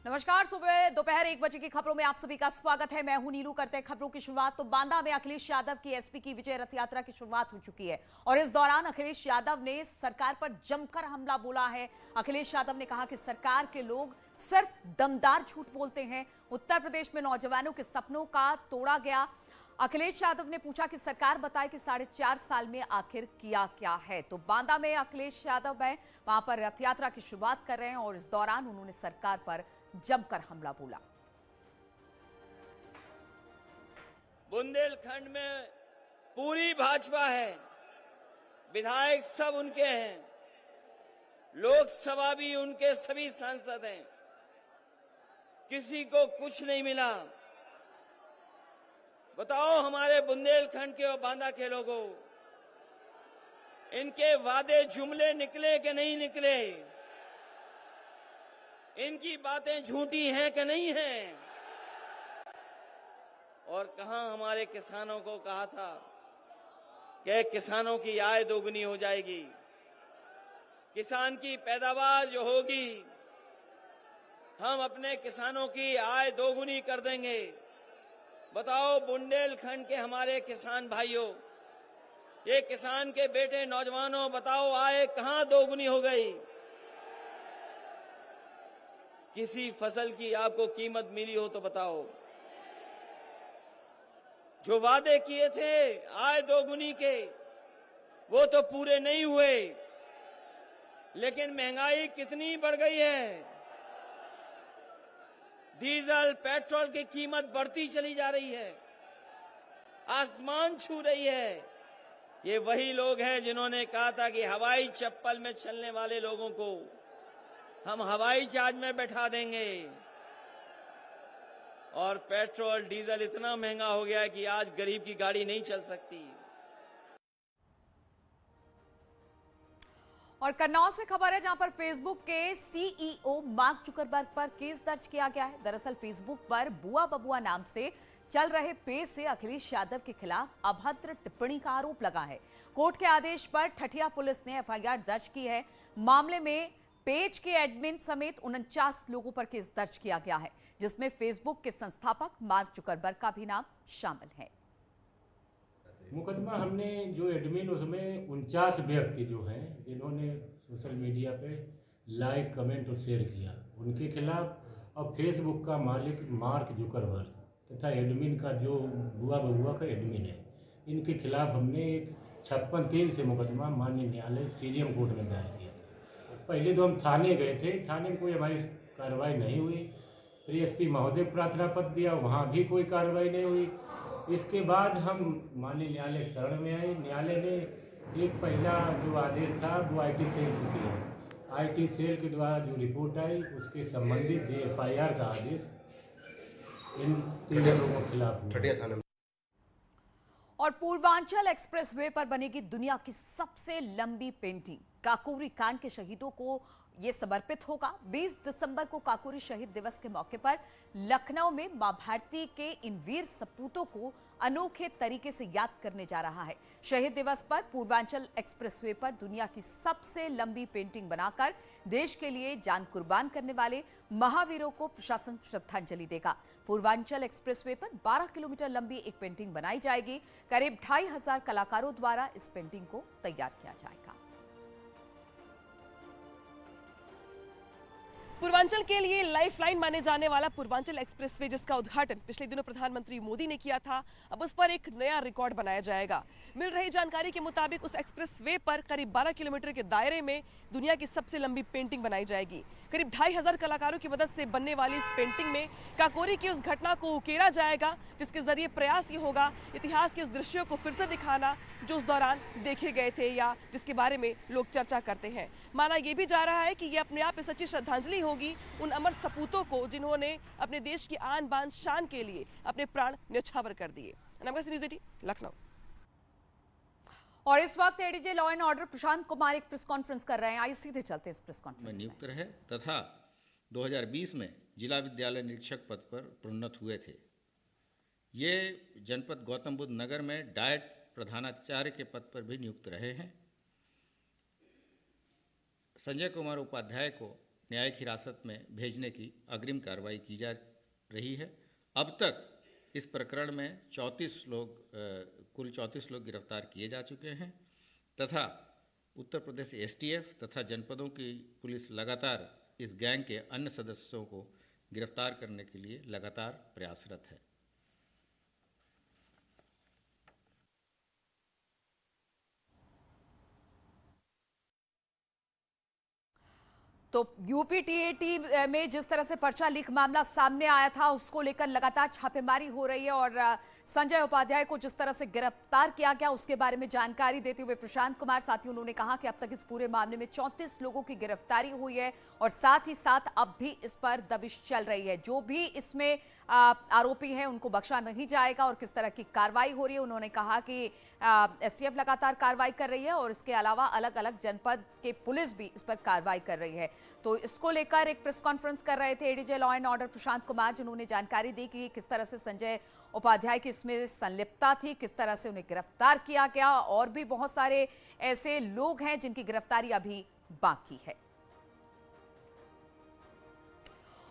नमस्कार। सुबह दोपहर 1 बजे की खबरों में आप सभी का स्वागत है। मैं हूं नीलू। करते हैं खबरों की शुरुआत। तो बांदा में अखिलेश यादव की एसपी की विजय रथ यात्रा की शुरुआत हो चुकी है और इस दौरान अखिलेश यादव ने सरकार पर जमकर हमला बोला है। अखिलेश यादव ने कहा कि सरकार के लोग सिर्फ दमदार झूठ बोलते हैं। उत्तर प्रदेश में नौजवानों के सपनों का तोड़ा गया। अखिलेश यादव ने पूछा कि सरकार बताए कि 4.5 साल में आखिर किया क्या है। तो बांदा में अखिलेश यादव है, वहां पर रथ यात्रा की शुरुआत कर रहे हैं और इस दौरान उन्होंने सरकार पर जमकर हमला बोला। बुंदेलखंड में पूरी भाजपा है, विधायक सब उनके हैं, लोकसभा भी उनके सभी सांसद हैं, किसी को कुछ नहीं मिला। बताओ हमारे बुंदेलखंड के और बांदा के लोगों, इनके वादे जुमले निकले कि नहीं निकले? इनकी बातें झूठी हैं कि नहीं हैं? और कहां हमारे किसानों को कहा था कि किसानों की आय दोगुनी हो जाएगी, किसान की पैदावार जो होगी हम अपने किसानों की आय दोगुनी कर देंगे। बताओ बुंदेलखंड के हमारे किसान भाइयों, ये किसान के बेटे नौजवानों, बताओ आय कहां दोगुनी हो गई? किसी फसल की आपको कीमत मिली हो तो बताओ। जो वादे किए थे आय दोगुनी के, वो तो पूरे नहीं हुए। लेकिन महंगाई कितनी बढ़ गई है, डीजल पेट्रोल की कीमत बढ़ती चली जा रही है, आसमान छू रही है। ये वही लोग हैं जिन्होंने कहा था कि हवाई चप्पल में चलने वाले लोगों को हम हवाई जहाज में बैठा देंगे। और पेट्रोल डीजल इतना महंगा हो गया है कि आज गरीब की गाड़ी नहीं चल सकती। और कन्नौज से खबर है, जहां पर फेसबुक के सीईओ मार्क जुकरबर्ग पर केस दर्ज किया गया है। दरअसल फेसबुक पर बुआ बबुआ नाम से चल रहे पेज से अखिलेश यादव के खिलाफ अभद्र टिप्पणी का आरोप लगा है। कोर्ट के आदेश पर ठठिया पुलिस ने एफआईआर दर्ज की है। मामले में पेज के एडमिन समेत 49 लोगों पर केस दर्ज किया गया है, जिसमें फेसबुक के संस्थापक मार्क जुकरबर्ग का भी नाम शामिल है। मुकदमा हमने जो एडमिन, उसमें 49 व्यक्ति जो हैं जिन्होंने सोशल मीडिया पे लाइक, कमेंट और शेयर किया, उनके खिलाफ, और फेसबुक का मालिक मार्क जुकरबर्ग तथा एडमिन का जो बुआ बबुआ का एडमिन है, इनके खिलाफ हमने एक 56(3) से मुकदमा माननीय न्यायालय सीजेएम कोर्ट में दायर किया था। पहले तो हम थाने गए थे, थाने में कोई हमारी कार्रवाई नहीं हुई। फिर एसपी महोदय को प्रार्थना पत्र दिया, वहाँ भी कोई कार्रवाई नहीं हुई। इसके बाद हम माननीय न्यायालय शरण में आए। न्यायालय ने एक पहला जो आदेश था वो आईटी सेल को दिया। आईटी सेल के द्वारा जो रिपोर्ट आई उसके संबंधित जो एफआईआर का आदेश इन 3 लोगों के खिलाफ हुआ। और पूर्वांचल एक्सप्रेसवे पर बनेगी दुनिया की सबसे लंबी पेंटिंग। काकोरी कांड के शहीदों को यह समर्पित होगा। 20 दिसंबर को काकोरी शहीद दिवस के मौके पर लखनऊ में मां भारती के इन वीर सपूतों को अनोखे तरीके से याद करने जा रहा है। शहीद दिवस पर पूर्वांचल एक्सप्रेसवे पर दुनिया की सबसे लंबी पेंटिंग बनाकर देश के लिए जान कुर्बान करने वाले महावीरों को प्रशासन श्रद्धांजलि देगा। पूर्वांचल एक्सप्रेसवे पर 12 किलोमीटर लंबी एक पेंटिंग बनाई जाएगी। करीब 2500 कलाकारों द्वारा इस पेंटिंग को तैयार किया जाएगा। पूर्वांचल के लिए लाइफलाइन माने जाने वाला पूर्वांचल एक्सप्रेसवे, जिसका उद्घाटन पिछले दिनों प्रधानमंत्री मोदी ने किया था, अब उस पर एक नया रिकॉर्ड बनाया जाएगा। मिल रही जानकारी के मुताबिक उस एक्सप्रेसवे पर करीब 12 किलोमीटर के दायरे में दुनिया की सबसे लंबी पेंटिंग बनाई जाएगी। करीब 2500 कलाकारों की मदद से बनने वाली इस पेंटिंग में काकोरी की उस घटना को उकेरा जाएगा, जिसके जरिए प्रयास ये होगा इतिहास के उस दृश्यों को फिर से दिखाना जो उस दौरान देखे गए थे या जिसके बारे में लोग चर्चा करते हैं। माना यह भी जा रहा है कि ये अपने आप में सच्ची श्रद्धांजलि होगी उन अमर सपूतों को जिन्होंने अपने देश की आन बान शान के लिए अपने प्राण न्यौछावर कर दिए। न्यूज़ 18 लखनऊ। और इस वक्त ADJ law and order Prashant Kumar एक प्रेस कॉन्फ्रेंस कर रहे हैं। आइए सीधे चलते हैं इस प्रेस कॉन्फ्रेंस में। नियुक्त रहे तथा 2020 में जिला विद्यालय निरीक्षक पद पर प्रोन्नत हुए थे। ये जनपद गौतम बुद्ध नगर में डायट प्रधानाचार्य के पद पर भी नियुक्त रहे हैं। संजय कुमार उपाध्याय को न्यायिक हिरासत में भेजने की अग्रिम कार्रवाई की जा रही है। अब तक इस प्रकरण में कुल 34 लोग गिरफ्तार किए जा चुके हैं तथा उत्तर प्रदेश एसटीएफ तथा जनपदों की पुलिस लगातार इस गैंग के अन्य सदस्यों को गिरफ्तार करने के लिए लगातार प्रयासरत है। तो यूपी टीएटी में जिस तरह से पर्चा लीक मामला सामने आया था, उसको लेकर लगातार छापेमारी हो रही है और संजय उपाध्याय को जिस तरह से गिरफ्तार किया गया उसके बारे में जानकारी देते हुए प्रशांत कुमार साथी उन्होंने कहा कि अब तक इस पूरे मामले में 34 लोगों की गिरफ्तारी हुई है और साथ ही साथ अब भी इस पर दबिश चल रही है। जो भी इसमें आरोपी हैं उनको बख्शा नहीं जाएगा और किस तरह की कार्रवाई हो रही है उन्होंने कहा कि एसटीएफ लगातार कार्रवाई कर रही है और इसके अलावा अलग अलग जनपद के पुलिस भी इस पर कार्रवाई कर रही है। तो इसको लेकर एक प्रेस कॉन्फ्रेंस कर रहे थे ADJ law and order Prashant Kumar, जिन्होंने जानकारी दी कि किस तरह से संजय उपाध्याय की इसमें संलिप्तता थी, किस तरह से उन्हें गिरफ्तार किया गया और भी बहुत सारे ऐसे लोग हैं जिनकी गिरफ्तारी अभी बाकी है।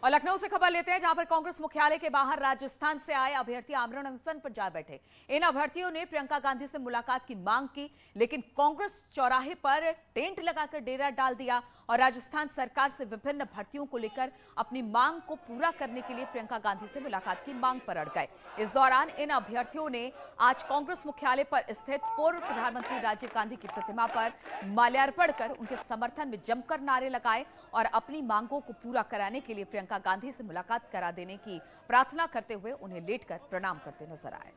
और लखनऊ से खबर लेते हैं जहां पर कांग्रेस मुख्यालय के बाहर राजस्थान से आए अभ्यर्थी आमरण अनशन पर जा बैठे। इन अभ्यर्थियों ने प्रियंका गांधी से मुलाकात की मांग की, लेकिन कांग्रेस चौराहे पर टेंट लगाकर डेरा डाल दिया और राजस्थान सरकार से विभिन्न भर्तियों को लेकर अपनी मांग को पूरा करने के लिए प्रियंका गांधी से मुलाकात की मांग पर अड़ गए। इस दौरान इन अभ्यर्थियों ने आज कांग्रेस मुख्यालय पर स्थित पूर्व प्रधानमंत्री राजीव गांधी की प्रतिमा पर माल्यार्पण कर उनके समर्थन में जमकर नारे लगाए और अपनी मांगों को पूरा कराने के लिए प्रियंका गांधी से मुलाकात करा देने की प्रार्थना करते हुए उन्हें लेटकर प्रणाम करते नजर आए।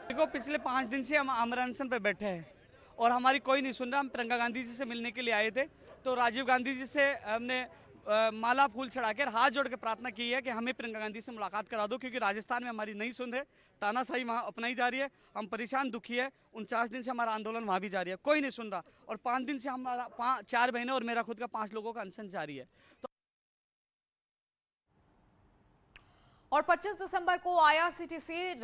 देखो, पिछले 5 दिन से हम आमरण अनशन पे बैठे हैं और हमारी कोई नहीं सुन रहा। हम प्रियंका गांधी जी से मिलने के लिए आए थे तो राजीव गांधी जी से हमने माला फूल चढ़ाकर हाथ जोड़ के प्रार्थना की है कि हमें प्रियंका गांधी से मुलाकात करा दो, क्योंकि राजस्थान में हमारी नहीं सुन रहे, तानाशाही वहाँ अपनाई जा रही है। हम परेशान दुखी है। 49 दिन से हमारा आंदोलन वहाँ भी जारी है, कोई नहीं सुन रहा। और 5 दिन से हमारा 4 बहनें और मेरा खुद का 5 लोगों का अनशन जारी है। और 25 दिसंबर को आईआरसीटीसी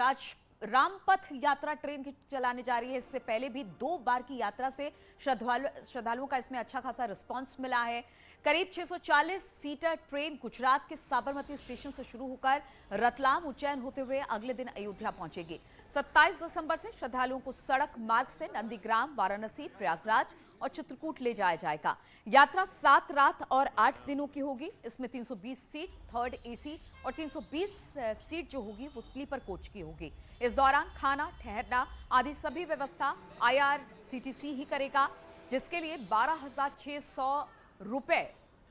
रामपथ यात्रा ट्रेन चलाने जा रही है। इससे पहले भी 2 बार की यात्रा से श्रद्धालुओं का इसमें अच्छा खासा रिस्पांस मिला है। करीब 640 सीटर ट्रेन गुजरात के साबरमती स्टेशन से शुरू होकर रतलाम उज्जैन होते हुए अगले दिन अयोध्या पहुंचेगी। 27 दिसंबर से श्रद्धालुओं को सड़क मार्ग से नंदीग्राम, वाराणसी, प्रयागराज और चित्रकूट ले जाया जाएगा। यात्रा 7 रात और 8 दिनों की होगी। इसमें 320 सीट थर्ड एसी और 320 सीट जो होगी वो स्लीपर कोच की होगी। इस दौरान खाना, ठहरना आदि सभी व्यवस्था आईआरसीटीसी ही करेगा, जिसके लिए 12,600 रुपए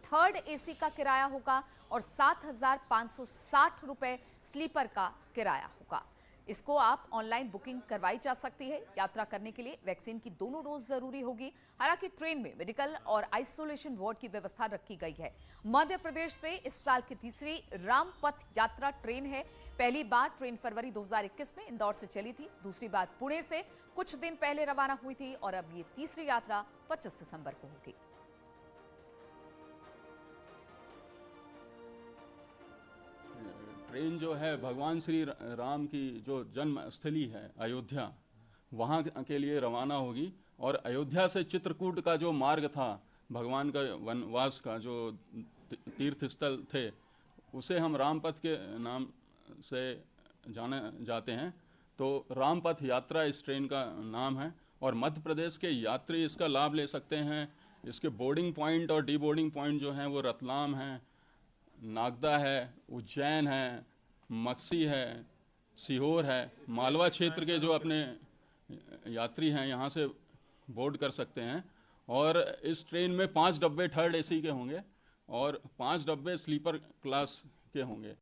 थर्ड एसी का किराया होगा और 7,560 रुपए स्लीपर का किराया होगा। इसको आप ऑनलाइन बुकिंग करवाई जा सकती है। यात्रा करने के लिए वैक्सीन की दोनों डोज जरूरी होगी। हालांकि ट्रेन में मेडिकल और आइसोलेशन वार्ड की व्यवस्था रखी गई है। मध्य प्रदेश से इस साल की तीसरी रामपथ यात्रा ट्रेन है। पहली बार ट्रेन फरवरी 2021 में इंदौर से चली थी, दूसरी बार पुणे से कुछ दिन पहले रवाना हुई थी और अब ये तीसरी यात्रा 25 दिसंबर को होगी। ट्रेन जो है भगवान श्री राम की जो जन्म स्थली है अयोध्या, वहाँ के लिए रवाना होगी। और अयोध्या से चित्रकूट का जो मार्ग था भगवान का वनवास का, जो तीर्थ स्थल थे, उसे हम रामपथ के नाम से जाने जाते हैं। तो रामपथ यात्रा इस ट्रेन का नाम है और मध्य प्रदेश के यात्री इसका लाभ ले सकते हैं। इसके बोर्डिंग पॉइंट और डी बोर्डिंग पॉइंट जो हैं वो रतलाम है, नागदा है, उज्जैन है, मक्सी है, सीहोर है। मालवा क्षेत्र के जो अपने यात्री हैं यहाँ से बोर्ड कर सकते हैं। और इस ट्रेन में 5 डब्बे थर्ड एसी के होंगे और 5 डब्बे स्लीपर क्लास के होंगे।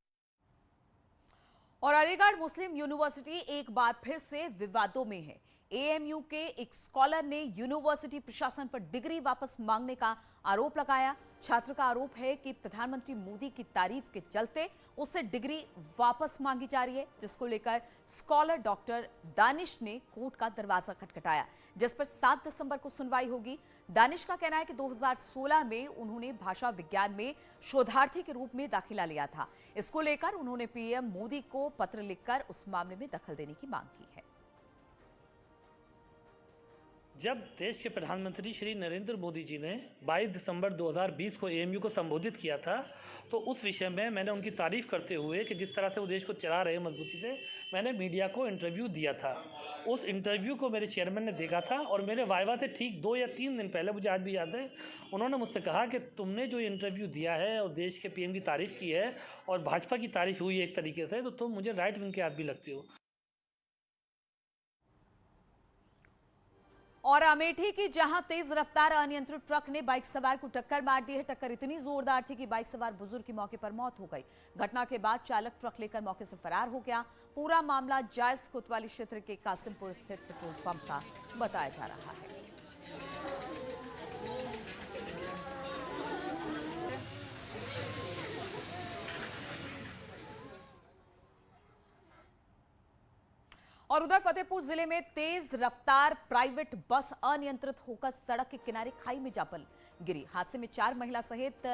और अलीगढ़ मुस्लिम यूनिवर्सिटी एक बार फिर से विवादों में है। एएमयू के एक स्कॉलर ने यूनिवर्सिटी प्रशासन पर डिग्री वापस मांगने का आरोप लगाया। छात्र का आरोप है कि प्रधानमंत्री मोदी की तारीफ के चलते उससे डिग्री वापस मांगी जा रही है, जिसको लेकर स्कॉलर डॉक्टर दानिश ने कोर्ट का दरवाजा खटखटाया, जिस पर 7 दिसंबर को सुनवाई होगी। दानिश का कहना है कि 2016 में उन्होंने भाषा विज्ञान में शोधार्थी के रूप में दाखिला लिया था। इसको लेकर उन्होंने पीएम मोदी को पत्र लिखकर उस मामले में दखल देने की मांग की है। जब देश के प्रधानमंत्री श्री नरेंद्र मोदी जी ने 22 दिसंबर 2020 को एएमयू को संबोधित किया था, तो उस विषय में मैंने उनकी तारीफ करते हुए कि जिस तरह से वो देश को चला रहे हैं मजबूती से, मैंने मीडिया को इंटरव्यू दिया था। उस इंटरव्यू को मेरे चेयरमैन ने देखा था और मेरे वाइवा से ठीक 2 या 3 दिन पहले, मुझे आज भी याद है, उन्होंने मुझसे कहा कि तुमने जो इंटरव्यू दिया है और देश के पीएम की तारीफ की है और भाजपा की तारीफ हुई है एक तरीके से, तो तुम मुझे राइट विंग के आदमी लगते हो। और अमेठी की जहां तेज रफ्तार अनियंत्रित ट्रक ने बाइक सवार को टक्कर मार दी है। टक्कर इतनी जोरदार थी कि बाइक सवार बुजुर्ग की मौके पर मौत हो गई। घटना के बाद चालक ट्रक लेकर मौके से फरार हो गया। पूरा मामला जायस कोतवाली क्षेत्र के कासिमपुर स्थित पेट्रोल पंप का बताया जा रहा है। और उधर फतेहपुर जिले में तेज रफ्तार प्राइवेट बस अनियंत्रित होकर सड़क के किनारे खाई में जा गिरी। हादसे में 4 महिला सहित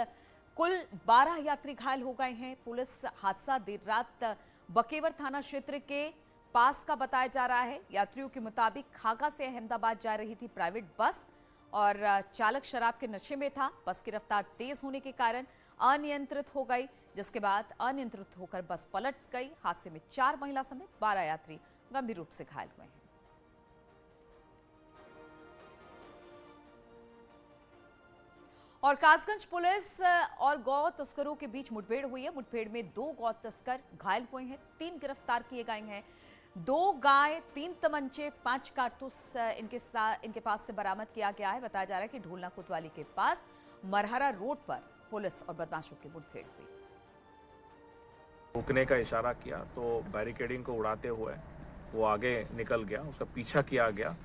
कुल 12 यात्री घायल हो गए हैं। पुलिस हादसा देर रात बकेवर थाना क्षेत्र के पास का बताया जा रहा है। यात्रियों के मुताबिक खागा से अहमदाबाद जा रही थी प्राइवेट बस और चालक शराब के नशे में था। बस की रफ्तार तेज होने के कारण अनियंत्रित हो गई, जिसके बाद अनियंत्रित होकर बस पलट गई। हादसे में 4 महिला समेत 12 यात्री गंभीर रूप से घायल हुए हैं। और कासगंज पुलिस और गौ तस्करों के बीच मुठभेड़ हुई है। मुठभेड़ में 2 गौ तस्कर घायल हुए हैं, 3 गिरफ्तार किए गए हैं। 2 गाय, 3 तमंचे, 5 कारतूस इनके पास से बरामद किया गया है। बताया जा रहा है कि ढोलना कोतवाली के पास मरहरा रोड पर पुलिस और बदमाशों की मुठभेड़ हुई। रुकने का इशारा किया तो बैरिकेडिंग को उड़ाते हुए वो आगे निकल गया, उसका पीछा किया गया।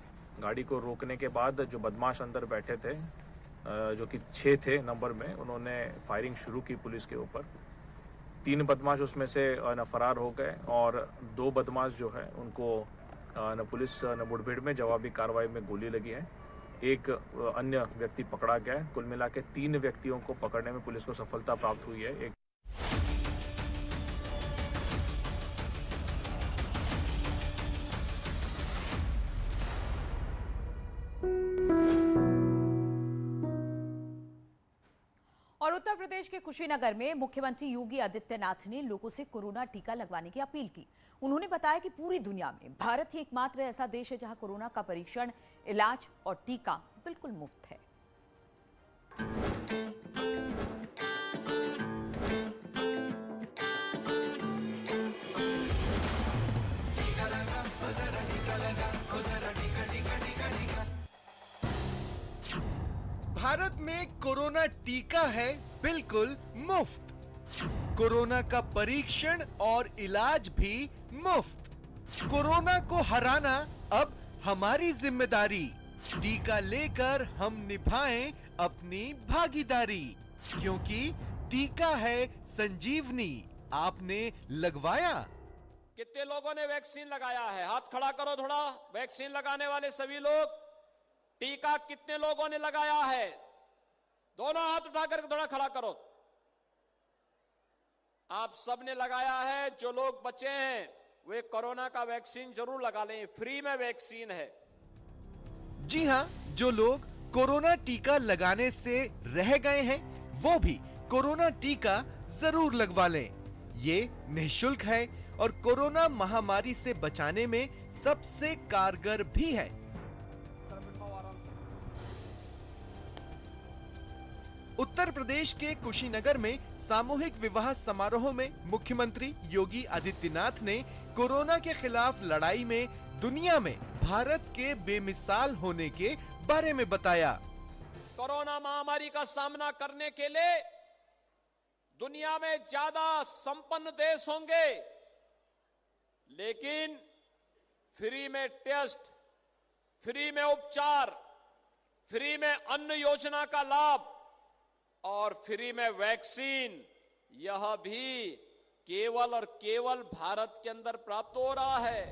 गाड़ी को रोकने के बाद जो बदमाश अंदर बैठे थे, जो कि 6 थे नंबर में, उन्होंने फायरिंग शुरू की पुलिस के ऊपर। 3 बदमाश उसमें से फरार हो गए और 2 बदमाश जो है उनको पुलिस मुठभेड़ में जवाबी कार्रवाई में गोली लगी है। एक अन्य व्यक्ति पकड़ा गया है। कुल मिला के 3 व्यक्तियों को पकड़ने में पुलिस को सफलता प्राप्त हुई है। और उत्तर प्रदेश के कुशीनगर में मुख्यमंत्री योगी आदित्यनाथ ने लोगों से कोरोना टीका लगवाने की अपील की। उन्होंने बताया कि पूरी दुनिया में भारत ही एकमात्र ऐसा देश है जहां कोरोना का परीक्षण, इलाज और टीका बिल्कुल मुफ्त है। भारत में कोरोना टीका है बिल्कुल मुफ्त। कोरोना का परीक्षण और इलाज भी मुफ्त। कोरोना को हराना अब हमारी जिम्मेदारी। टीका लेकर हम निभाएं अपनी भागीदारी, क्योंकि टीका है संजीवनी। आपने लगवाया? कितने लोगों ने वैक्सीन लगाया है? हाथ खड़ा करो थोड़ा। वैक्सीन लगाने वाले सभी लोग। टीका कितने लोगों ने लगाया है? दोनों हाथ उठाकर थोड़ा खड़ा करो। आप सब ने लगाया है। जो लोग बचे हैं वे कोरोना का वैक्सीन जरूर लगा लें, फ्री में वैक्सीन है। जी हां, जो लोग कोरोना टीका लगाने से रह गए हैं वो भी कोरोना टीका जरूर लगवा लें। ये निःशुल्क है और कोरोना महामारी से बचाने में सबसे कारगर भी है। उत्तर प्रदेश के कुशीनगर में सामूहिक विवाह समारोह में मुख्यमंत्री योगी आदित्यनाथ ने कोरोना के खिलाफ लड़ाई में दुनिया में भारत के बेमिसाल होने के बारे में बताया। कोरोना महामारी का सामना करने के लिए दुनिया में ज्यादा संपन्न देश होंगे, लेकिन फ्री में टेस्ट, फ्री में उपचार, फ्री में अन्न योजना का लाभ और फ्री में वैक्सीन, यह भी केवल और केवल भारत के अंदर प्राप्त हो रहा है।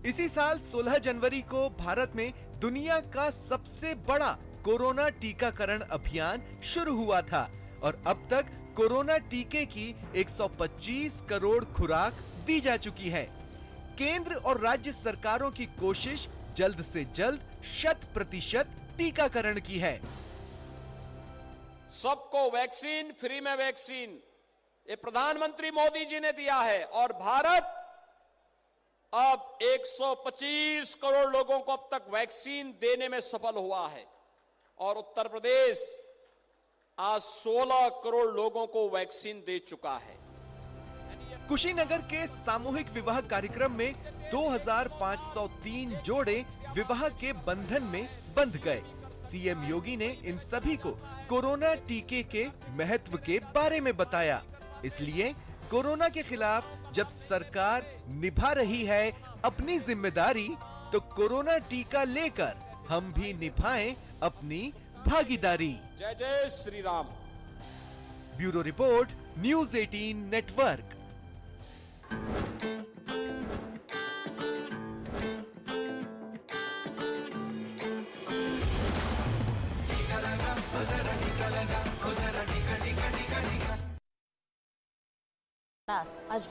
इसी साल 16 जनवरी को भारत में दुनिया का सबसे बड़ा कोरोना टीकाकरण अभियान शुरू हुआ था और अब तक कोरोना टीके की 125 करोड़ खुराक दी जा चुकी है। केंद्र और राज्य सरकारों की कोशिश जल्द से जल्द 100% टीकाकरण की है। सबको वैक्सीन, फ्री में वैक्सीन, ये प्रधानमंत्री मोदी जी ने दिया है और भारत अब 125 करोड़ लोगों को अब तक वैक्सीन देने में सफल हुआ है और उत्तर प्रदेश आज 16 करोड़ लोगों को वैक्सीन दे चुका है। कुशीनगर के सामूहिक विवाह कार्यक्रम में 2503 जोड़े विवाह के बंधन में बंध गए। सीएम योगी ने इन सभी को कोरोना टीके के महत्व के बारे में बताया। इसलिए कोरोना के खिलाफ जब सरकार निभा रही है अपनी जिम्मेदारी, तो कोरोना टीका लेकर हम भी निभाएं अपनी भागीदारी। जय जय Shri Ram. Bureau report, news 18 network. आज